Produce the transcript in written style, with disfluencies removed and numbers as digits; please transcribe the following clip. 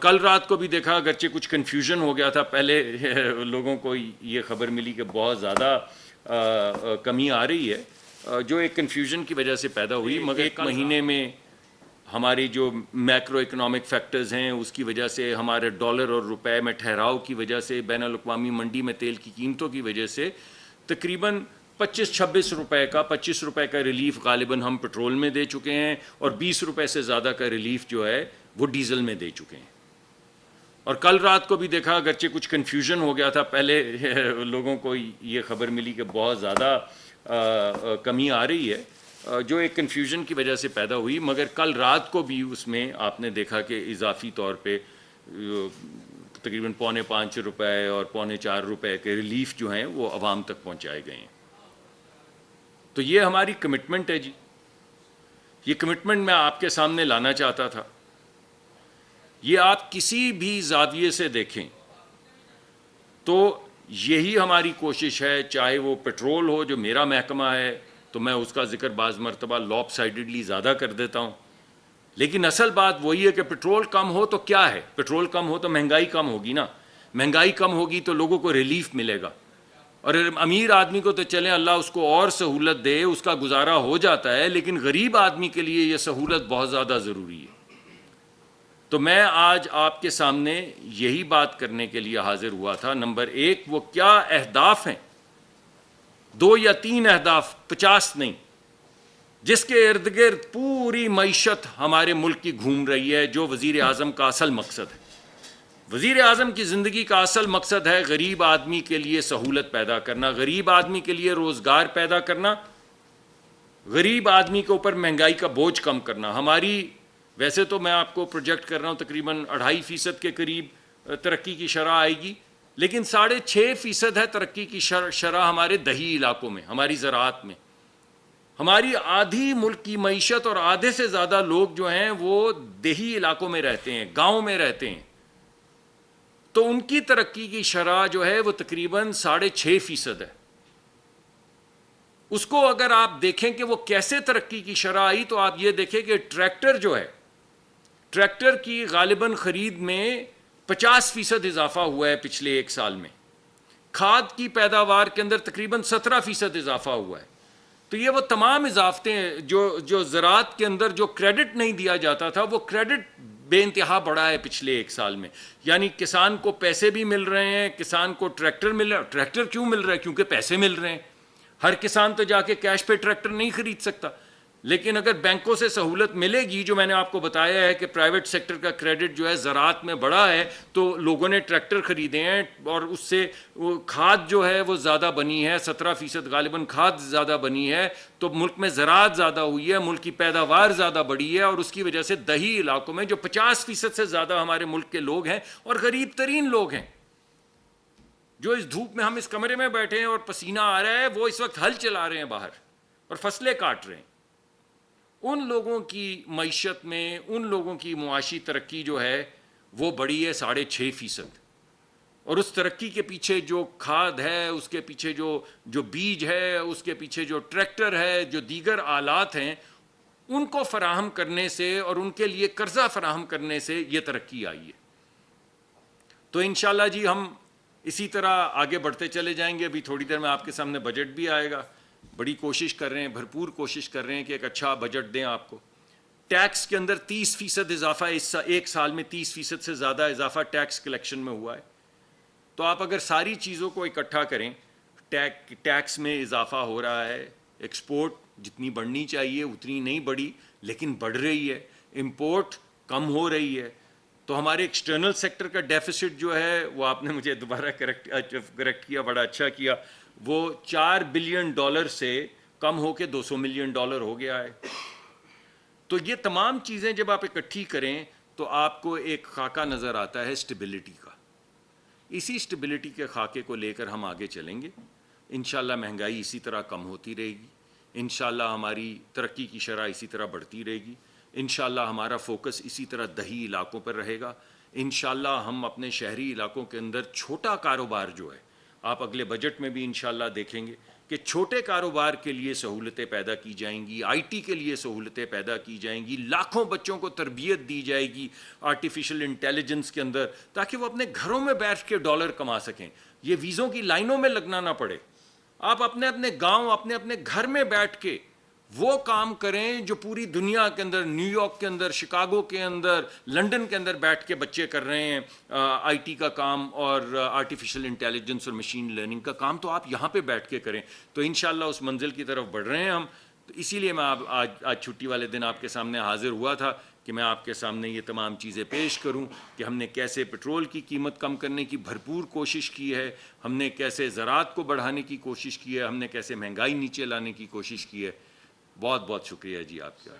کل رات کو بھی دیکھا، اگرچہ کچھ کنفیوژن ہو گیا تھا، پہلے لوگوں کو یہ خبر ملی کہ بہت زیادہ کمی آ رہی ہے، جو ایک کنفیوژن کی وجہ سے پیدا ہوئی، مگر ایک مہینے میں ہماری جو میکرو اکنامک فیکٹرز ہیں اس کی وجہ سے، ہمارے ڈالر اور روپے میں ٹھہراؤ کی وجہ سے، بین الاقوامی منڈی میں تیل کی قیمتوں کی وجہ سے تقریباً 25-26 روپے کا 25 روپے کا ریلیف غالباً ہم پٹرول میں دے چکے ہیں، اور 20 روپے سے زیادہ کا ریلیف جو ہے وہ ڈیزل میں دے چکے ہیں۔ اور کل رات کو بھی دیکھا، اگرچہ کچھ کنفیوژن ہو گیا تھا، پہلے لوگوں کو یہ خبر ملی کہ بہت زیادہ کمی آ رہی ہے، جو ایک کنفیوژن کی وجہ سے پیدا ہوئی، مگر کل رات کو بھی اس میں آپ نے دیکھا کہ اضافی طور پہ تقریباً 3.25 روپے اور 4.25 روپے کے ریلیف جو ہیں وہ عوام تک پہنچائے گئے ہیں۔ تو یہ ہماری کمٹمنٹ ہے جی، یہ کمٹمنٹ میں آپ کے سامنے لانا چاہتا تھا۔ یہ آپ کسی بھی زاویے سے دیکھیں تو یہی ہماری کوشش ہے، چاہے وہ پیٹرول ہو جو میرا محکمہ ہے تو میں اس کا ذکر بعض مرتبہ لاپ سائیڈڈلی زیادہ کر دیتا ہوں، لیکن اصل بات وہی ہے کہ پیٹرول کم ہو تو کیا ہے، پیٹرول کم ہو تو مہنگائی کم ہوگی نا، مہنگائی کم ہوگی تو لوگوں کو ریلیف ملے گا، اور امیر آدمی کو تو چلیں اللہ اس کو اور سہولت دے، اس کا گزارا ہو جاتا ہے، لیکن غریب آدمی کے لیے یہ سہولت بہت زیادہ ضروری ہے۔ تو میں آج آپ کے سامنے یہی بات کرنے کے لیے حاضر ہوا تھا۔ نمبر 1، وہ کیا اہداف ہیں، 2 یا 3 اہداف، 50 نہیں، جس کے ارد گرد پوری معیشت ہمارے ملک کی گھوم رہی ہے، جو وزیر اعظم کا اصل مقصد ہے۔ وزیر اعظم کی زندگی کا اصل مقصد ہے غریب آدمی کے لیے سہولت پیدا کرنا، غریب آدمی کے لیے روزگار پیدا کرنا، غریب آدمی کے اوپر مہنگائی کا بوجھ کم کرنا۔ ہماری ویسے تو میں آپ کو پروجیکٹ کر رہا ہوں تقریباً 2.5% کے قریب ترقی کی شرح آئے گی، لیکن 6.5% ہے ترقی کی شرح ہمارے دیہی علاقوں میں، ہماری زراعت میں۔ ہماری آدھی ملک کی معیشت اور آدھے سے زیادہ لوگ جو ہیں وہ دیہی علاقوں میں رہتے ہیں، گاؤں میں رہتے ہیں، تو ان کی ترقی کی شرح جو ہے وہ تقریباً 6.5% ہے۔ اس کو اگر آپ دیکھیں کہ وہ کیسے ترقی کی شرح آئی، تو آپ یہ دیکھیں کہ ٹریکٹر جو ہے، ٹریکٹر کی غالباً خرید میں 50% اضافہ ہوا ہے پچھلے 1 سال میں، کھاد کی پیداوار کے اندر تقریباً 17% اضافہ ہوا ہے۔ تو یہ وہ تمام اضافتیں ہیں جو زراعت کے اندر جو کریڈٹ نہیں دیا جاتا تھا، وہ کریڈٹ بے انتہا بڑھا ہے پچھلے 1 سال میں، یعنی کسان کو پیسے بھی مل رہے ہیں، کسان کو ٹریکٹر مل رہا ہے۔ ٹریکٹر کیوں مل رہا ہے؟ کیونکہ پیسے مل رہے ہیں۔ ہر کسان تو جا کے کیش پہ ٹریکٹر نہیں خرید سکتا، لیکن اگر بینکوں سے سہولت ملے گی، جو میں نے آپ کو بتایا ہے کہ پرائیویٹ سیکٹر کا کریڈٹ جو ہے زراعت میں بڑھا ہے، تو لوگوں نے ٹریکٹر خریدے ہیں، اور اس سے وہ کھاد جو ہے وہ زیادہ بنی ہے، 17% غالباً کھاد زیادہ بنی ہے، تو ملک میں زراعت زیادہ ہوئی ہے، ملک کی پیداوار زیادہ بڑھی ہے، اور اس کی وجہ سے دیہی علاقوں میں جو 50% سے زیادہ ہمارے ملک کے لوگ ہیں، اور غریب ترین لوگ ہیں، جو اس دھوپ میں ہم اس کمرے میں بیٹھے ہیں اور پسینہ آ رہا ہے، وہ اس وقت ہل چلا رہے ہیں باہر اور فصلیں کاٹ رہے ہیں، ان لوگوں کی معیشت میں، ان لوگوں کی معاشی ترقی جو ہے وہ بڑھی ہے 6.5%۔ اور اس ترقی کے پیچھے جو کھاد ہے، اس کے پیچھے جو بیج ہے، اس کے پیچھے جو ٹریکٹر ہے، جو دیگر آلات ہیں، ان کو فراہم کرنے سے اور ان کے لیے قرضہ فراہم کرنے سے یہ ترقی آئی ہے۔ تو انشاءاللہ جی ہم اسی طرح آگے بڑھتے چلے جائیں گے۔ ابھی تھوڑی دیر میں آپ کے سامنے بجٹ بھی آئے گا، بڑی کوشش کر رہے ہیں، بھرپور کوشش کر رہے ہیں کہ ایک اچھا بجٹ دیں آپ کو۔ ٹیکس کے اندر 30% اضافہ، اس 1 سال میں 30% سے زیادہ اضافہ ٹیکس کلیکشن میں ہوا ہے۔ تو آپ اگر ساری چیزوں کو اکٹھا کریں، ٹیکس میں اضافہ ہو رہا ہے، ایکسپورٹ جتنی بڑھنی چاہیے اتنی نہیں بڑھی لیکن بڑھ رہی ہے، امپورٹ کم ہو رہی ہے، تو ہمارے ایکسٹرنل سیکٹر کا ڈیفیسٹ جو ہے وہ آپ نے مجھے دوبارہ کریکٹ کیا، بڑا اچھا کیا، وہ $4 بلین سے کم ہو کے $200 ملین ہو گیا ہے۔ تو یہ تمام چیزیں جب آپ اکٹھی کریں تو آپ کو ایک خاکہ نظر آتا ہے اسٹیبلٹی کا۔ اسی اسٹیبلٹی کے خاکے کو لے کر ہم آگے چلیں گے، انشاءاللہ مہنگائی اسی طرح کم ہوتی رہے گی، انشاءاللہ ہماری ترقی کی شرح اسی طرح بڑھتی رہے گی، انشاءاللہ ہمارا فوکس اسی طرح دیہی علاقوں پر رہے گا، انشاءاللہ ہم اپنے شہری علاقوں کے اندر چھوٹا کاروبار جو ہے، آپ اگلے بجٹ میں بھی انشاءاللہ دیکھیں گے کہ چھوٹے کاروبار کے لیے سہولتیں پیدا کی جائیں گی, آئی ٹی کے لیے سہولتیں پیدا کی جائیں گی, لاکھوں بچوں کو تربیت دی جائے گی آرٹیفیشل انٹیلیجنس کے اندر, تاکہ وہ اپنے گھروں میں بیٹھ کے ڈالر کما سکیں, یہ ویزوں کی لائنوں میں لگنا نہ پڑے. آپ اپنے اپنے گاؤں, اپنے اپنے گھر میں بیٹھ کے وہ کام کریں جو پوری دنیا کے اندر, نیو یارک کے اندر, شکاگو کے اندر, لنڈن کے اندر بیٹھ کے بچے کر رہے ہیں آئی ٹی کا کام اور آرٹیفیشل انٹیلیجنس اور مشین لرننگ کا کام, تو آپ یہاں پہ بیٹھ کے کریں. تو انشاءاللہ اس منزل کی طرف بڑھ رہے ہیں ہم. تو اسی لیے میں آج چھٹی والے دن آپ کے سامنے حاضر ہوا تھا کہ میں آپ کے سامنے یہ تمام چیزیں پیش کروں کہ ہم نے کیسے پٹرول کی قیمت کم کرنے کی بھرپور کوشش کی ہے, ہم نے کیسے زراعت کو بڑھانے کی کوشش کی ہے, ہم نے کیسے مہنگائی نیچے لانے کی کوشش کی ہے. بہت بہت شکریہ جی آپ کا.